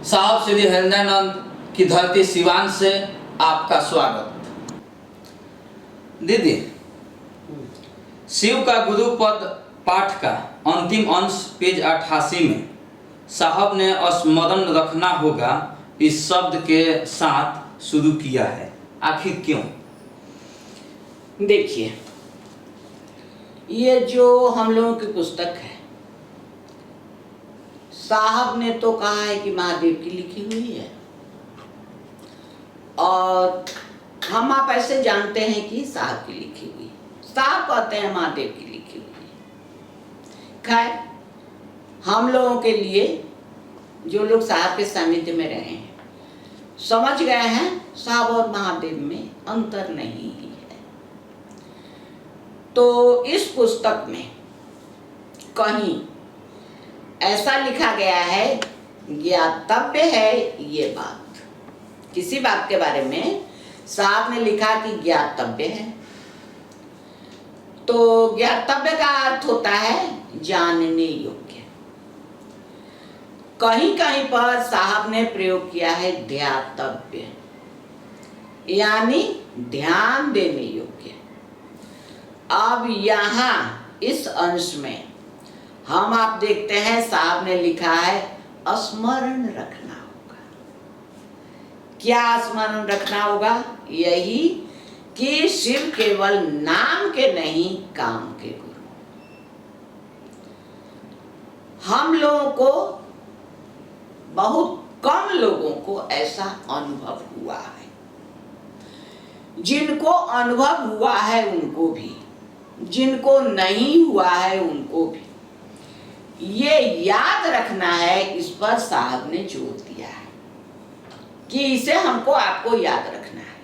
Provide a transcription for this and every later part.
साहब श्री हरिंद्रानंद की धरती सिवान से आपका स्वागत। दीदी, शिव का गुरु पद पाठ का अंतिम अंश पेज 88 में साहब ने स्मरण रखना होगा इस शब्द के साथ शुरू किया है, आखिर क्यों? देखिए, ये जो हम लोगों की पुस्तक है, साहब ने तो कहा है कि महादेव की लिखी हुई है, और हम आप ऐसे जानते हैं कि साहब की लिखी हुई है। साहब कहते हैं महादेव की लिखी हुई है। खैर, हम लोगों के लिए जो लोग साहब के सानिध्य में रहे हैं समझ गए हैं साहब और महादेव में अंतर नहीं है। तो इस पुस्तक में कहीं ऐसा लिखा गया है, ज्ञातव्य है ये बात, किसी बात के बारे में साहब ने लिखा कि ज्ञातव्य है, तो ज्ञातव्य का अर्थ होता है जानने योग्य। कहीं कहीं पर साहब ने प्रयोग किया है ध्यातव्य, यानी ध्यान देने योग्य। अब यहाँ इस अंश में हम आप देखते हैं साहब ने लिखा है स्मरण रखना होगा। क्या स्मरण रखना होगा? यही कि शिव केवल नाम के नहीं, काम के गुरु। हम लोगों को, बहुत कम लोगों को ऐसा अनुभव हुआ है। जिनको अनुभव हुआ है उनको भी, जिनको नहीं हुआ है उनको भी ये याद रखना है। इस पर साहब ने जोर दिया है कि इसे हमको आपको याद रखना है।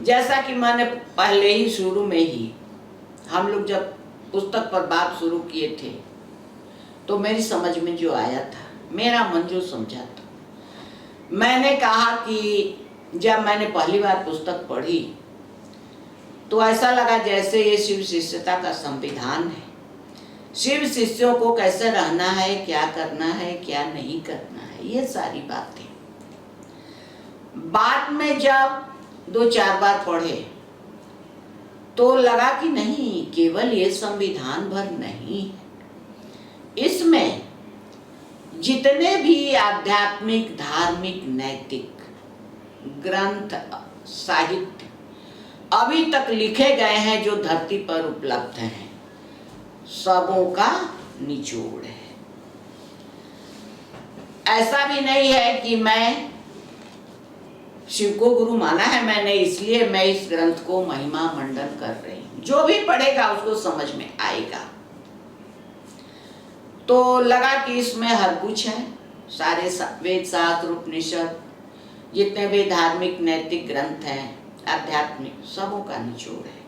जैसा कि मैंने पहले ही शुरू में ही, हम लोग जब पुस्तक पर बात शुरू किए थे तो मेरी समझ में जो आया था, मेरा मन जो समझा था, मैंने कहा कि जब मैंने पहली बार पुस्तक पढ़ी तो ऐसा लगा जैसे ये शिव शिष्यता का संविधान है। शिव शिष्यों को कैसे रहना है, क्या करना है, क्या नहीं करना है, ये सारी बातें। बाद में जब 2-4 बार पढ़े तो लगा कि नहीं, केवल ये संविधान भर नहीं है, इसमें जितने भी आध्यात्मिक, धार्मिक, नैतिक ग्रंथ, साहित्य अभी तक लिखे गए हैं जो धरती पर उपलब्ध हैं, सबों का निचोड़ है। ऐसा भी नहीं है कि मैं शिव को गुरु माना है मैंने, इसलिए मैं इस ग्रंथ को महिमा मंडन कर रही हूं। जो भी पढ़ेगा उसको समझ में आएगा। तो लगा कि इसमें हर कुछ है, सारे वेद, शास्त्र, उपनिषद, जितने भी धार्मिक, नैतिक ग्रंथ हैं, आध्यात्मिक, सबों का निचोड़ है।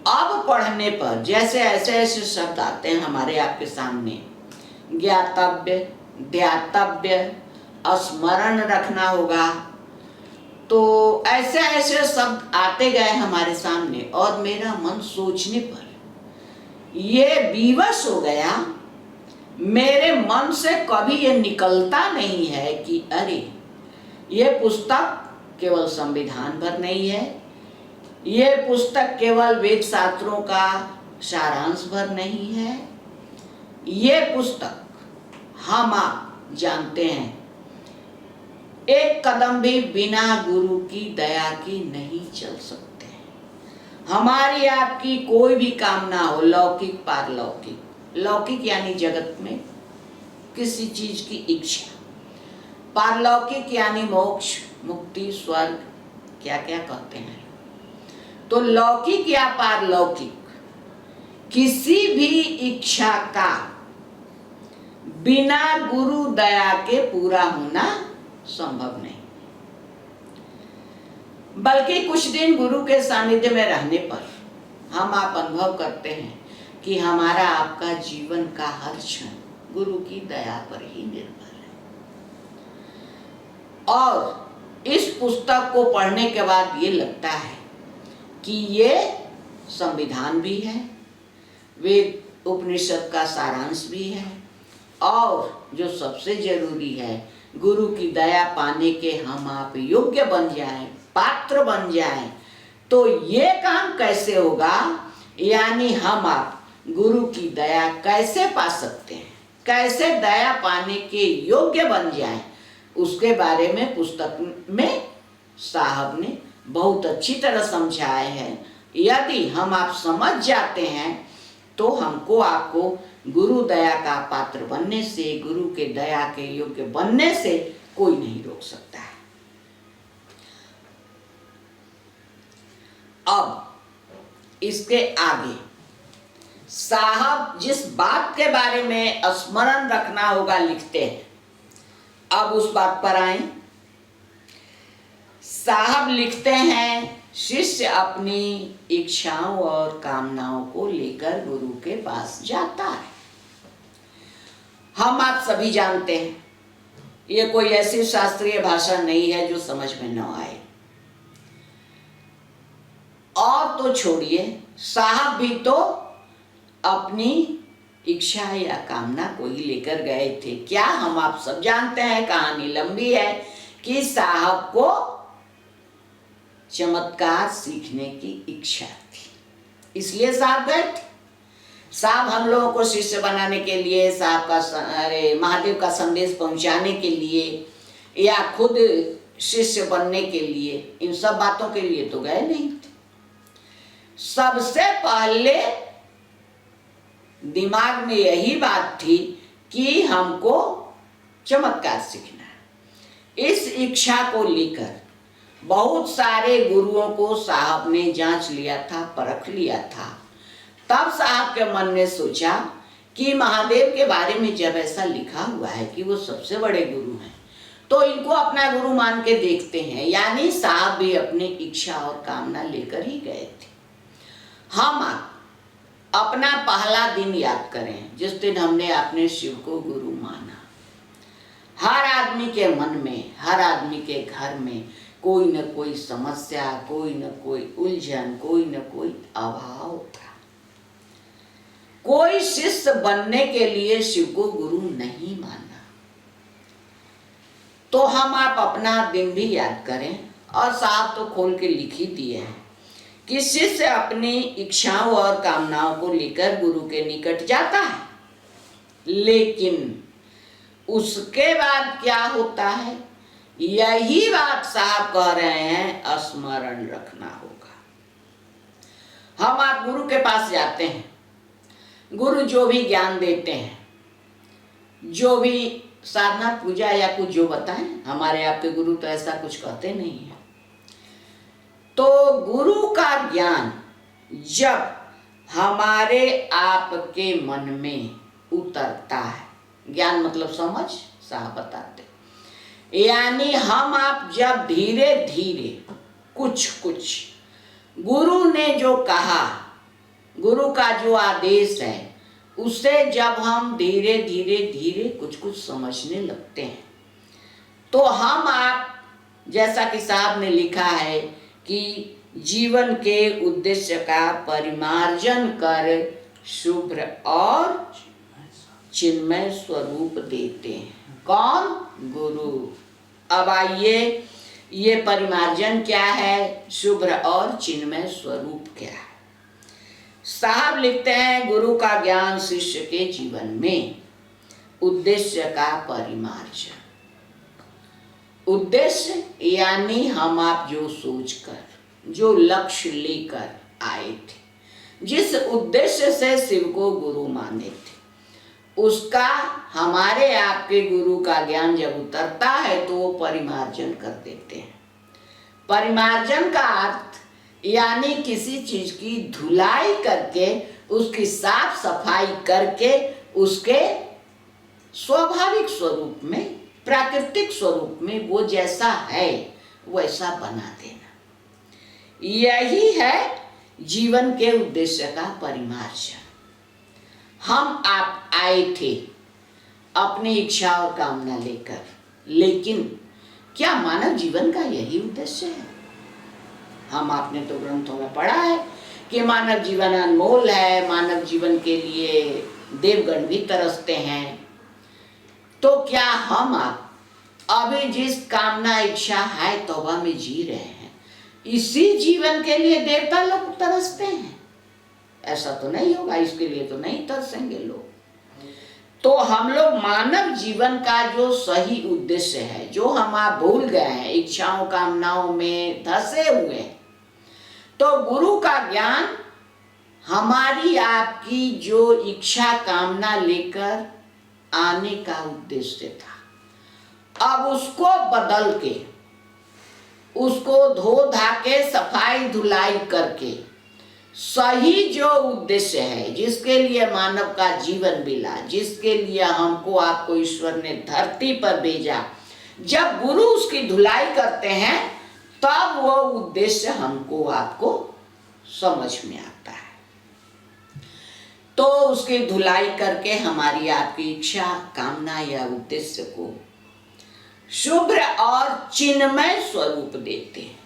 अब पढ़ने पर जैसे ऐसे शब्द आते हैं हमारे आपके सामने, ज्ञातव्य, ध्यातव्य, स्मरण रखना होगा, तो ऐसे ऐसे शब्द आते गए हमारे सामने, और मेरा मन सोचने पर ये विवश हो गया। मेरे मन से कभी ये निकलता नहीं है कि अरे, ये पुस्तक केवल संविधान भर नहीं है, ये पुस्तक केवल वेद शास्त्रों का सारांश भर नहीं है, ये पुस्तक हम आप जानते हैं एक कदम भी बिना गुरु की दया की नहीं चल सकते। हमारी आपकी कोई भी कामना हो, लौकिक, पारलौकिक, लौकिक यानी जगत में किसी चीज की इच्छा, पारलौकिक यानी मोक्ष, मुक्ति, स्वर्ग, क्या क्या कहते हैं। तो लौकिक या पारलौकिक किसी भी इच्छा का बिना गुरु दया के पूरा होना संभव नहीं। बल्कि कुछ दिन गुरु के सानिध्य में रहने पर हम आप अनुभव करते हैं कि हमारा आपका जीवन का हर क्षण गुरु की दया पर ही निर्भर है। और इस पुस्तक को पढ़ने के बाद ये लगता है कि ये संविधान भी है, वेद उपनिषद का सारांश भी है, और जो सबसे जरूरी है, गुरु की दया पाने के हम आप योग्य बन जाएं, पात्र बन जाएं, तो ये काम कैसे होगा, यानी हम आप गुरु की दया कैसे पा सकते हैं, कैसे दया पाने के योग्य बन जाएं, उसके बारे में पुस्तक में साहब ने बहुत अच्छी तरह समझाया है। यदि हम आप समझ जाते हैं तो हमको आपको गुरु दया का पात्र बनने से, गुरु के दया के योग्य बनने से कोई नहीं रोक सकता है। अब इसके आगे साहब जिस बात के बारे में स्मरण रखना होगा लिखते हैं। अब उस बात पर आए। साहब लिखते हैं, शिष्य अपनी इच्छाओं और कामनाओं को लेकर गुरु के पास जाता है। हम आप सभी जानते हैं, ये कोई ऐसी शास्त्रीय भाषा नहीं है जो समझ में न आए। और तो छोड़िए, साहब भी तो अपनी इच्छा या कामना को ही लेकर गए थे। क्या हम आप सब जानते हैं, कहानी लंबी है कि साहब को चमत्कार सीखने की इच्छा थी, इसलिए साहब गए थे। साहब हम लोगों को शिष्य बनाने के लिए, साहब का महादेव का संदेश पहुंचाने के लिए या खुद शिष्य बनने के लिए, इन सब बातों के लिए तो गए नहीं थे। सबसे पहले दिमाग में यही बात थी कि हमको चमत्कार सीखना है। इस इच्छा को लेकर बहुत सारे गुरुओं को साहब ने जांच लिया था, परख लिया था। तब साहब के मन ने सोचा कि महादेव के बारे में जब ऐसा लिखा हुआ है कि वो सबसे बड़े गुरु हैं, तो इनको अपना गुरु मान के देखते हैं। यानी साहब भी अपनी इच्छा और कामना लेकर ही गए थे। हम अपना पहला दिन याद करें जिस दिन हमने अपने शिव को गुरु माना। हर आदमी के मन में, हर आदमी के घर में कोई न कोई समस्या, कोई न कोई उलझन, कोई न कोई अभाव था। कोई शिष्य बनने के लिए शिव को गुरु नहीं माना। तो हम आप अपना दिन भी याद करें, और साहब तो खोल के लिख ही दिए हैं कि शिष्य अपनी इच्छाओं और कामनाओं को लेकर गुरु के निकट जाता है, लेकिन उसके बाद क्या होता है, यही बात साहब कह रहे हैं, स्मरण रखना होगा। हम आप गुरु के पास जाते हैं, गुरु जो भी ज्ञान देते हैं, जो भी साधना पूजा या कुछ जो बताएं, हमारे आपके गुरु तो ऐसा कुछ कहते नहीं है। तो गुरु का ज्ञान जब हमारे आपके मन में उतरता है, ज्ञान मतलब समझ, साहब बताते, यानी हम आप जब धीरे धीरे कुछ कुछ गुरु ने जो कहा, गुरु का जो आदेश है, उसे जब हम धीरे धीरे धीरे कुछ कुछ समझने लगते हैं, तो हम आप, जैसा कि साहब ने लिखा है कि जीवन के उद्देश्य का परिमार्जन कर शुभ्र और चिन्मय स्वरूप देते हैं। कौन? गुरु। अब आइए, ये परिमार्जन क्या है, शुभ्र और चिन्मय स्वरूप क्या है। साहब लिखते हैं, गुरु का ज्ञान शिष्य के जीवन में उद्देश्य का परिमार्जन। उद्देश्य यानी हम आप जो सोचकर, जो लक्ष्य लेकर आए थे, जिस उद्देश्य से शिव को गुरु माने थे, उसका हमारे आपके गुरु का ज्ञान जब उतरता है तो वो परिमार्जन कर देते हैं। परिमार्जन का अर्थ यानी किसी चीज की धुलाई करके, उसकी साफ सफाई करके, उसके स्वाभाविक स्वरूप में, प्राकृतिक स्वरूप में वो जैसा है वैसा बना देना। यही है जीवन के उद्देश्य का परिमार्जन। हम आप आए थे अपनी इच्छा और कामना लेकर, लेकिन क्या मानव जीवन का यही उद्देश्य है? हम आपने तो ग्रंथों में पढ़ा है कि मानव जीवन अनमोल है, मानव जीवन के लिए देवगण भी तरसते हैं। तो क्या हम आप अभी जिस कामना इच्छा है तौबा में जी रहे हैं, इसी जीवन के लिए देवता लोग तरसते हैं? ऐसा तो नहीं होगा, इसके लिए तो नहीं तरसेंगे लोग। तो हम लोग मानव जीवन का जो सही उद्देश्य है, जो हम आप भूल गए हैं, इच्छाओं कामनाओं में धसे हुए हैं, तो गुरु का ज्ञान हमारी आपकी जो इच्छा कामना लेकर आने का उद्देश्य था। अब उसको बदल के, उसको धो धा के सफाई धुलाई करके सही जो उद्देश्य है, जिसके लिए मानव का जीवन मिला, जिसके लिए हमको आपको ईश्वर ने धरती पर भेजा, जब गुरु उसकी धुलाई करते हैं तब वो उद्देश्य हमको आपको समझ में आता है। तो उसकी धुलाई करके हमारी आपकी इच्छा कामना या उद्देश्य को शुभ्र और चिन्मय स्वरूप देते हैं।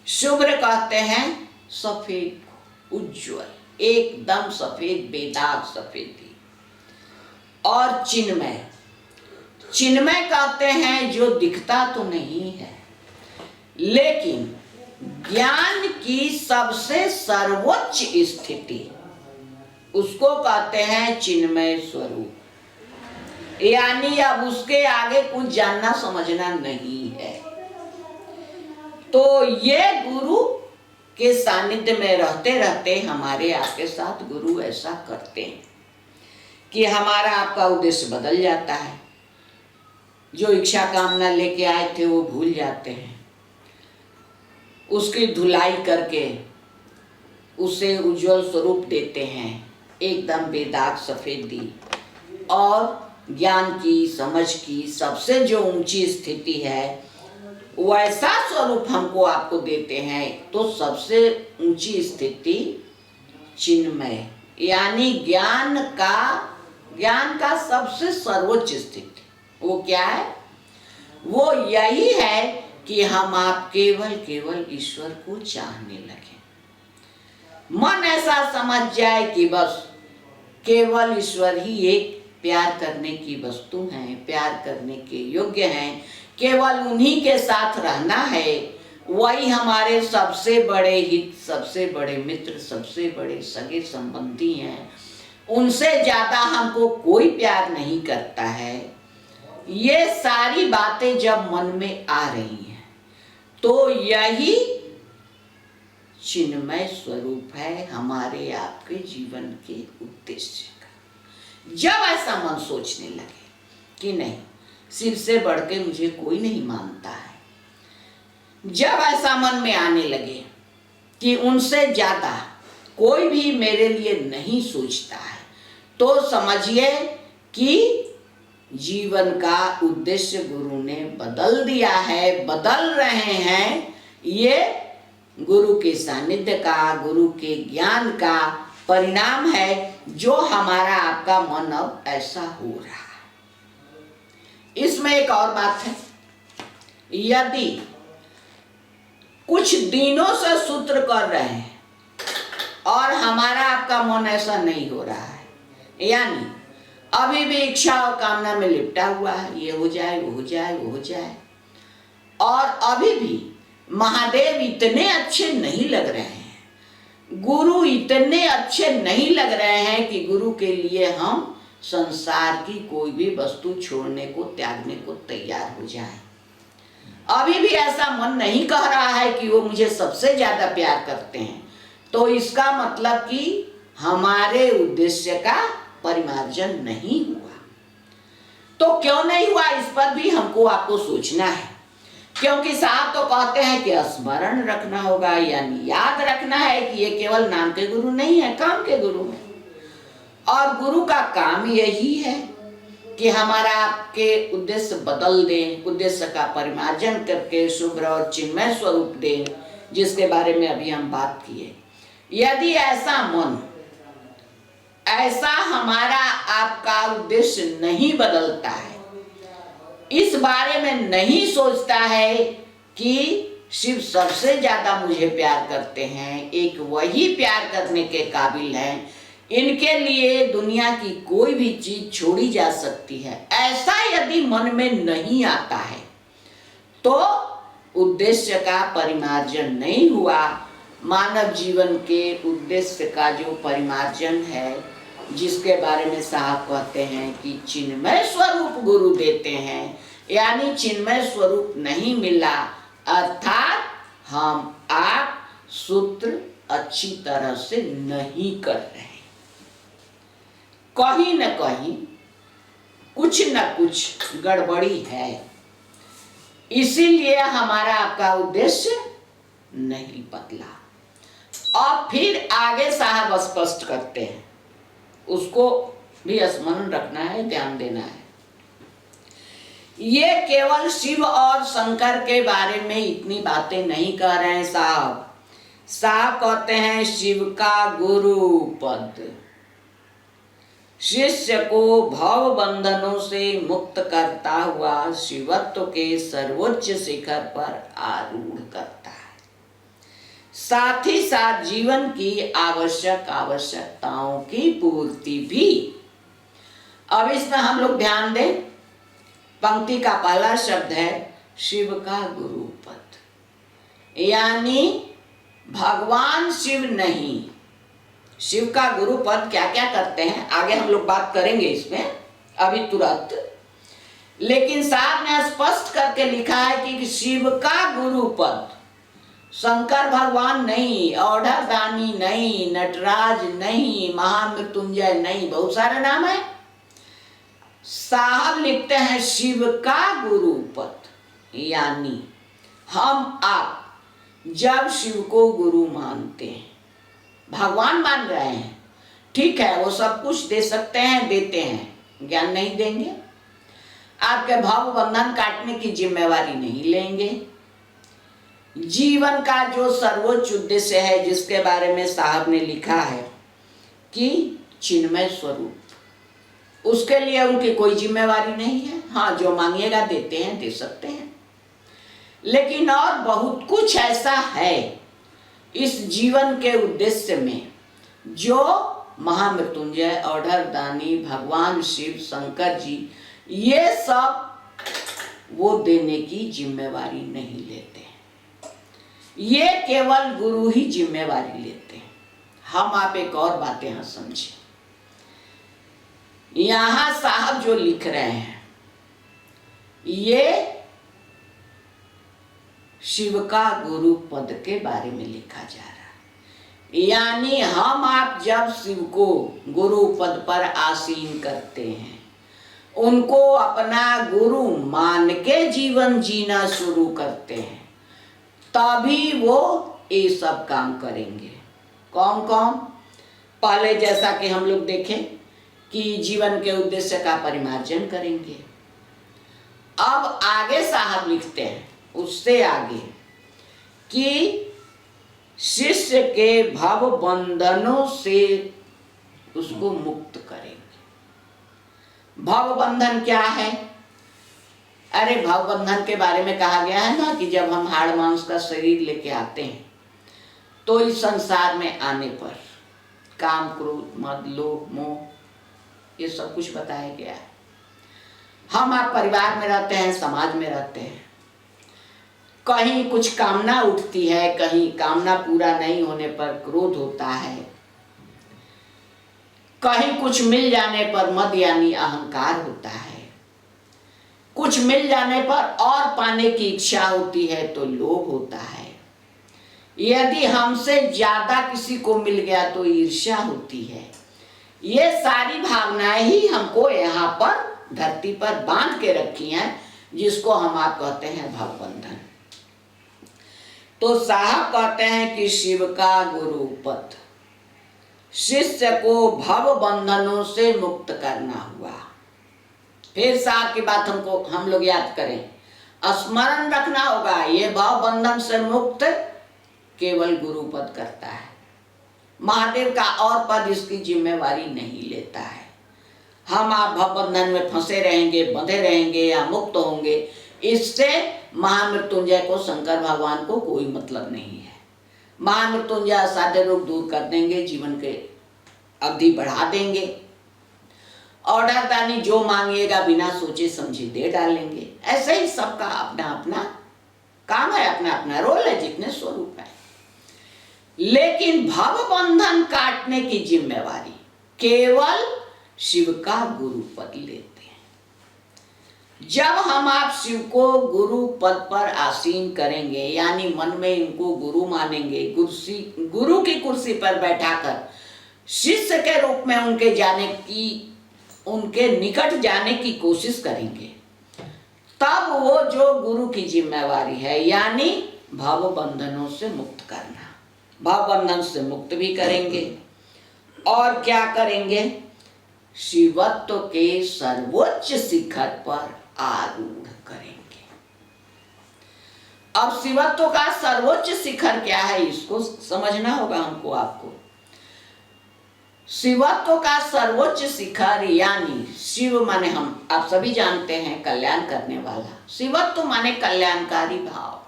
शुभ्र कहते हैं सफेद, उज्ज्वल, एकदम सफेद, बेदाग सफेदी। और चिन्मय, चिन्मय कहते हैं जो दिखता तो नहीं है, लेकिन ज्ञान की सबसे सर्वोच्च स्थिति, उसको कहते हैं चिन्मय स्वरूप। यानी अब उसके आगे कुछ जानना समझना नहीं है। तो ये गुरु के सानिध्य में रहते रहते हमारे आपके साथ गुरु ऐसा करते हैं कि हमारा आपका उद्देश्य बदल जाता है। जो इच्छा कामना लेके आए थे वो भूल जाते हैं, उसकी धुलाई करके उसे उज्जवल स्वरूप देते हैं, एकदम बेदाग सफेदी। और ज्ञान की, समझ की सबसे जो ऊंची स्थिति है वैसा स्वरूप हमको आपको देते हैं। तो सबसे ऊंची स्थिति चिन्मय, यानी ज्ञान का सबसे सर्वोच्च स्थिति वो क्या है? वो यही है कि हम आप केवल ईश्वर को चाहने लगे। मन ऐसा समझ जाए कि बस केवल ईश्वर ही एक प्यार करने की वस्तु हैं, प्यार करने के योग्य हैं, केवल उन्हीं के साथ रहना है, वही हमारे सबसे बड़े हित, सबसे बड़े मित्र, सबसे बड़े सगे संबंधी हैं, उनसे ज्यादा हमको कोई प्यार नहीं करता है। ये सारी बातें जब मन में आ रही हैं तो यही चिन्मय स्वरूप है हमारे आपके जीवन के उद्देश्य का। जब ऐसा मन सोचने लगे कि नहीं, शिव से बढ़ के मुझे कोई नहीं मानता है, जब ऐसा मन में आने लगे कि उनसे ज्यादा कोई भी मेरे लिए नहीं सोचता है, तो समझिए कि जीवन का उद्देश्य गुरु ने बदल दिया है, बदल रहे हैं। ये गुरु के सानिध्य का, गुरु के ज्ञान का परिणाम है जो हमारा आपका मन अब ऐसा हो रहा है। इसमें एक और बात है, यदि कुछ दिनों से सूत्र कर रहे हैं और हमारा आपका मन ऐसा नहीं हो रहा है, यानी अभी भी इच्छा और कामना में लिपटा हुआ है, ये हो जाए, वो हो जाए, वो हो जाए, और अभी भी महादेव इतने अच्छे नहीं लग रहे हैं, गुरु इतने अच्छे नहीं लग रहे हैं कि गुरु के लिए हम संसार की कोई भी वस्तु छोड़ने को, त्यागने को तैयार हो जाए, अभी भी ऐसा मन नहीं कह रहा है कि वो मुझे सबसे ज्यादा प्यार करते हैं, तो इसका मतलब कि हमारे उद्देश्य का परिमार्जन नहीं हुआ। तो क्यों नहीं हुआ, इस पर भी हमको आपको सोचना है, क्योंकि साहब तो कहते हैं कि स्मरण रखना होगा, यानी याद रखना है कि ये केवल नाम के गुरु नहीं है, काम के गुरु हैं। और गुरु का काम यही है कि हमारा आपके उद्देश्य बदल दें, उद्देश्य का परिमार्जन करके शुभ्र और चिन्मय स्वरूप दें, जिसके बारे में अभी हम बात किए। यदि ऐसा मन, ऐसा हमारा आपका उद्देश्य नहीं बदलता है, इस बारे में नहीं सोचता है कि शिव सबसे ज्यादा मुझे प्यार करते हैं, एक वही प्यार करने के काबिल हैं इनके लिए दुनिया की कोई भी चीज छोड़ी जा सकती है। ऐसा यदि मन में नहीं आता है तो उद्देश्य का परिमार्जन नहीं हुआ। मानव जीवन के उद्देश्य का जो परिमार्जन है, जिसके बारे में साहब कहते हैं कि चिन्मय स्वरूप गुरु देते हैं, यानी चिन्मय स्वरूप नहीं मिला, अर्थात हम आप सूत्र अच्छी तरह से नहीं कर रहे, कहीं न कहीं कुछ न कुछ गड़बड़ी है, इसीलिए हमारा आपका उद्देश्य नहीं बदला। और फिर आगे साहब स्पष्ट करते हैं, उसको भी स्मरण रखना है, ध्यान देना है। ये केवल शिव और शंकर के बारे में इतनी बातें नहीं कह रहे हैं साहब। साहब कहते हैं शिव का गुरु पद शिष्य को भव बंधनों से मुक्त करता हुआ शिवत्व के सर्वोच्च शिखर पर आरूढ़ करता है, साथ ही साथ जीवन की आवश्यकताओं की पूर्ति भी। अब इसमें हम लोग ध्यान दें, पंक्ति का पहला शब्द है शिव का गुरु पद, यानी भगवान शिव नहीं, शिव का गुरु पद क्या क्या करते हैं आगे हम लोग बात करेंगे इसमें, अभी तुरंत। लेकिन साहब ने स्पष्ट करके लिखा है कि शिव का गुरु पद, शंकर भगवान नहीं, औढ़र दानी नहीं, नटराज नहीं, महामृत्युंजय नहीं, बहुत सारे नाम है। साहब लिखते हैं शिव का गुरु पद, यानी हम आप जब शिव को गुरु मानते हैं, भगवान मान रहे हैं, ठीक है, वो सब कुछ दे सकते हैं, देते हैं, ज्ञान नहीं देंगे, आपके भव बंधन काटने की जिम्मेवारी नहीं लेंगे। जीवन का जो सर्वोच्च उद्देश्य है, जिसके बारे में साहब ने लिखा है कि चिन्मय स्वरूप, उसके लिए उनकी कोई जिम्मेवारी नहीं है। हाँ, जो मांगिएगा देते हैं, दे सकते हैं, लेकिन और बहुत कुछ ऐसा है इस जीवन के उद्देश्य में जो महामृत्युंजय, औढ़र दानी, भगवान शिव, शंकर जी, ये सब वो देने की जिम्मेवारी नहीं लेते हैं, ये केवल गुरु ही जिम्मेवारी लेते हैं। हम आप एक और बात यहाँ समझें, यहाँ साहब जो लिख रहे हैं ये शिव का गुरु पद के बारे में लिखा जा रहा है, यानी हम आप जब शिव को गुरु पद पर आसीन करते हैं, उनको अपना गुरु मान के जीवन जीना शुरू करते हैं, तभी वो ये सब काम करेंगे। कौन कौन? पहले जैसा कि हम लोग देखें कि जीवन के उद्देश्य का परिमार्जन करेंगे। अब आगे साहब लिखते हैं उससे आगे कि शिष्य के भव बंधनों से उसको मुक्त करेंगे। भव बंधन क्या है? अरे भव बंधन के बारे में कहा गया है ना कि जब हम हाड़ मांस का शरीर लेके आते हैं तो इस संसार में आने पर काम, क्रोध, मद, लोभ, मोह, ये सब कुछ बताया गया है। हम आप परिवार में रहते हैं, समाज में रहते हैं, कहीं कुछ कामना उठती है, कहीं कामना पूरा नहीं होने पर क्रोध होता है, कहीं कुछ मिल जाने पर मद यानी अहंकार होता है, कुछ मिल जाने पर और पाने की इच्छा होती है तो लोभ होता है, यदि हमसे ज्यादा किसी को मिल गया तो ईर्ष्या होती है। ये सारी भावनाएं ही हमको यहाँ पर धरती पर बांध के रखी हैं, जिसको हम आप कहते हैं भवबंधन। तो साहब कहते हैं कि शिव का गुरु पद शिष्य को भव बंधनों से मुक्त करना हुआ। फिर साहब की बात हम लोग याद करें, स्मरण रखना होगा, ये भव बंधन से मुक्त केवल गुरु पद करता है, महादेव का और पद इसकी जिम्मेवारी नहीं लेता है। हम आप भव बंधन में फंसे रहेंगे, बंधे रहेंगे या मुक्त होंगे, इससे महामृत्युंजय को, शंकर भगवान को कोई मतलब नहीं है। महामृत्युंजय असाध्य रोग दूर कर देंगे, जीवन के अवधि बढ़ा देंगे। ऑर्डर दानी जो मांगिएगा बिना सोचे समझे दे डालेंगे। ऐसे ही सबका अपना अपना काम है, अपना अपना रोल है, जितने स्वरूप है। लेकिन भव बंधन काटने की जिम्मेवारी केवल शिव का गुरु पद लेते हैं। जब हम आप शिव को गुरु पद पर आसीन करेंगे, यानी मन में इनको गुरु मानेंगे, गुरु की कुर्सी पर बैठाकर शिष्य के रूप में उनके निकट जाने की कोशिश करेंगे, तब वो जो गुरु की जिम्मेवारी है, यानी भव बंधनों से मुक्त करना, भव बंधन से मुक्त भी करेंगे और क्या करेंगे, शिवत्व के सर्वोच्च शिखर पर आरूढ़ करेंगे। अब शिवत्व का सर्वोच्च शिखर क्या है, इसको समझना होगा हमको आपको। शिवत्व का सर्वोच्च शिखर यानी शिव माने हम आप सभी जानते हैं कल्याण करने वाला, शिवत्व माने कल्याणकारी भाव।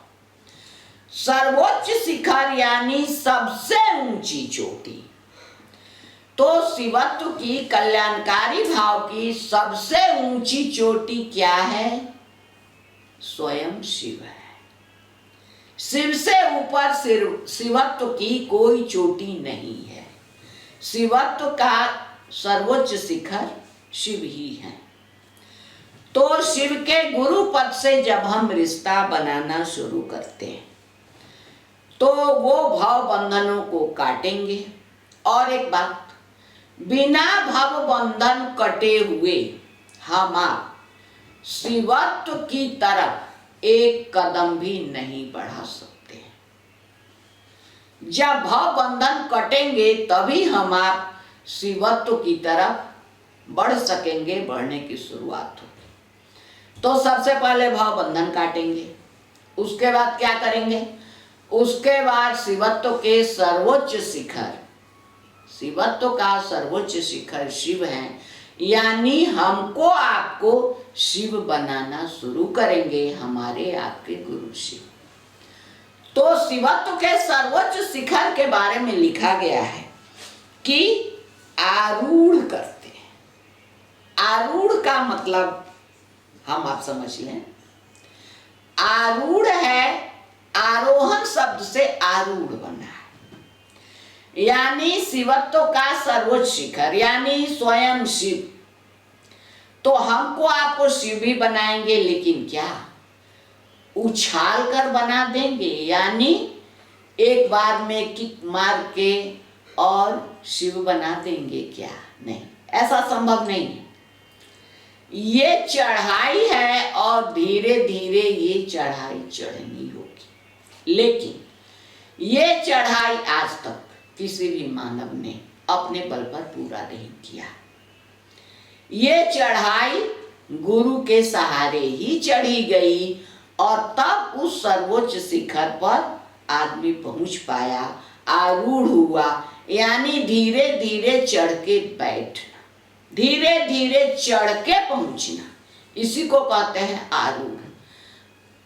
सर्वोच्च शिखर यानी सबसे ऊंची चोटी। तो शिवत्व की कल्याणकारी भाव की सबसे ऊंची चोटी क्या है, स्वयं शिव है। शिव से ऊपर शिवत्व की कोई चोटी नहीं है। शिवत्व का सर्वोच्च शिखर शिव ही है। तो शिव के गुरु पद से जब हम रिश्ता बनाना शुरू करते हैं तो वो भाव बंधनों को काटेंगे। और एक बात, बिना भव बंधन कटे हुए हम आप शिवत्व की तरफ एक कदम भी नहीं बढ़ा सकते। जब भव बंधन कटेंगे तभी हम आप शिवत्व की तरफ बढ़ सकेंगे, बढ़ने की शुरुआत होगी। तो सबसे पहले भव बंधन काटेंगे, उसके बाद क्या करेंगे, उसके बाद शिवत्व के सर्वोच्च शिखर, शिवत्व का सर्वोच्च शिखर शिव है, यानी हमको आपको शिव बनाना शुरू करेंगे हमारे आपके गुरु शिव। तो शिवत्व के सर्वोच्च शिखर के बारे में लिखा गया है कि आरूढ़ करते हैं। आरूढ़ का मतलब हम आप समझ लें, आरूढ़ है, आरोहण शब्द से आरूढ़ बना है, यानी शिवत्व का सर्वोच्च शिखर यानी स्वयं शिव। तो हमको आपको शिव भी बनाएंगे, लेकिन क्या उछाल कर बना देंगे, यानी एक बार में किक मार के और शिव बना देंगे क्या, नहीं, ऐसा संभव नहीं है। ये चढ़ाई है और धीरे धीरे ये चढ़ाई चढ़नी होगी। लेकिन ये चढ़ाई आज तक किसी भी मानव ने अपने बल पर पूरा नहीं किया। ये चढ़ाई गुरु के सहारे ही चढ़ी गई और तब उस सर्वोच्च शिखर पर आदमी पहुंच पाया, आरूढ़ हुआ, यानी धीरे धीरे चढ़ के बैठना, धीरे धीरे चढ़ के पहुंचना, इसी को कहते हैं आरूढ़।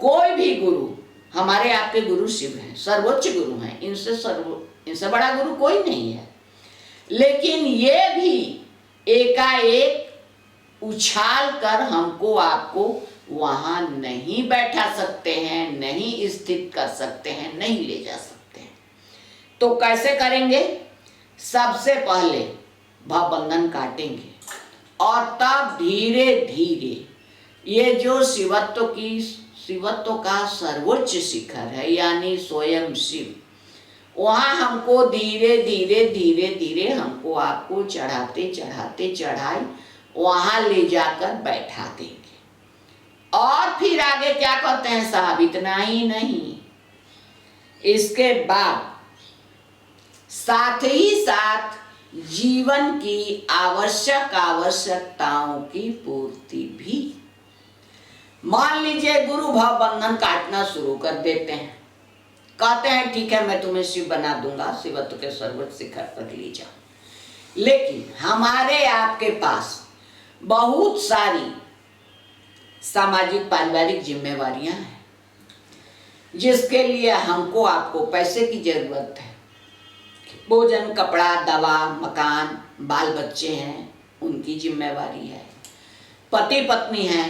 कोई भी गुरु, हमारे आपके गुरु शिव हैं, सर्वोच्च गुरु हैं, इनसे बड़ा गुरु कोई नहीं है। लेकिन ये भी एकाएक उछाल कर हमको आपको वहां नहीं बैठा सकते हैं, नहीं स्थित कर सकते हैं, नहीं ले जा सकते हैं। तो कैसे करेंगे, सबसे पहले भव बंधन काटेंगे और तब धीरे धीरे ये जो शिवत्व का सर्वोच्च शिखर है यानी स्वयं शिव, वहां हमको धीरे धीरे धीरे धीरे हमको आपको चढ़ाते चढ़ाते चढ़ाई वहां ले जाकर बैठा देंगे। और फिर आगे क्या कहते हैं साहब, इतना ही नहीं, इसके बाद साथ ही साथ जीवन की आवश्यकताओं की पूर्ति भी। मान लीजिए गुरु भव बंधन काटना शुरू कर देते हैं, कहते हैं ठीक है मैं तुम्हें शिव बना दूंगा, शिवत्व के सर्वोच्च शिखर पर ले जाओ। लेकिन हमारे आपके पास बहुत सारी सामाजिक पारिवारिक जिम्मेवारियां हैं, जिसके लिए हमको आपको पैसे की जरूरत है, भोजन, कपड़ा, दवा, मकान, बाल बच्चे हैं, उनकी जिम्मेवारी है। पति पत्नी हैं,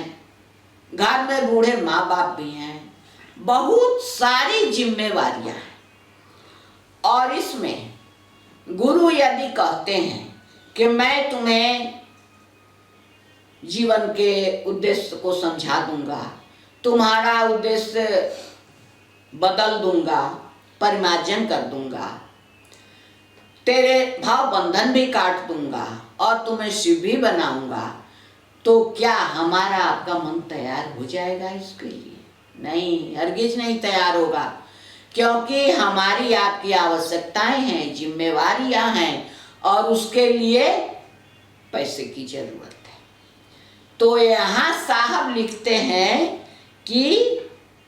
घर में बूढ़े माँ बाप भी हैं, बहुत सारी जिम्मेवारियां हैं। और इसमें गुरु यदि कहते हैं कि मैं तुम्हें जीवन के उद्देश्य को समझा दूंगा, तुम्हारा उद्देश्य बदल दूंगा, परिमार्जन कर दूंगा, तेरे भाव बंधन भी काट दूंगा और तुम्हें शिव भी बनाऊंगा, तो क्या हमारा आपका मन तैयार हो जाएगा इसके लिए? नहीं, हरगिज नहीं तैयार होगा, क्योंकि हमारी आपकी आवश्यकताएं हैं, जिम्मेवारियां हैं और उसके लिए पैसे की जरूरत है। तो यहाँ साहब लिखते हैं कि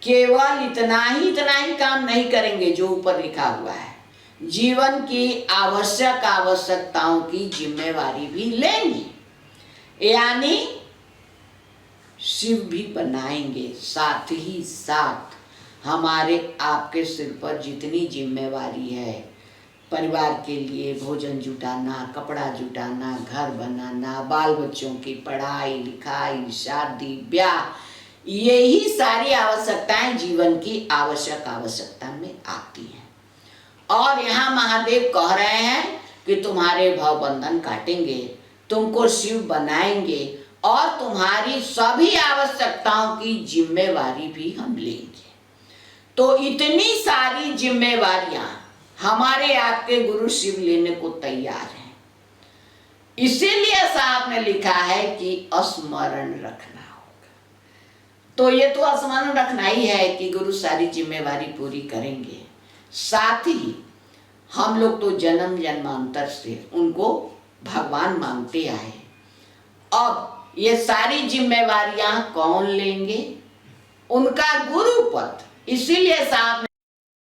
केवल इतना ही काम नहीं करेंगे जो ऊपर लिखा हुआ है, जीवन की आवश्यकताओं की जिम्मेवारी भी लेंगे, यानी शिव भी बनाएंगे। साथ ही साथ हमारे आपके सिर पर जितनी जिम्मेवारी है, परिवार के लिए भोजन जुटाना, कपड़ा जुटाना, घर बनाना, बाल बच्चों की पढ़ाई लिखाई, शादी ब्याह, यही सारी आवश्यकताएं जीवन की आवश्यकता में आती हैं। और यहाँ महादेव कह रहे हैं कि तुम्हारे भाव बंधन काटेंगे, तुमको शिव बनाएंगे और तुम्हारी सभी आवश्यकताओं की जिम्मेवारी भी हम लेंगे। तो इतनी सारी जिम्मेवारियां हमारे आपके गुरु शिव लेने को तैयार हैं। इसीलिए साहब ने लिखा है कि स्मरण रखना होगा। तो ये तो स्मरण रखना ही है कि गुरु सारी जिम्मेवारी पूरी करेंगे। साथ ही हम लोग तो जन्म जन्मांतर से उनको भगवान मानते आए। अब ये सारी जिम्मेवारियां कौन लेंगे? उनका गुरु पद। इसीलिए साहब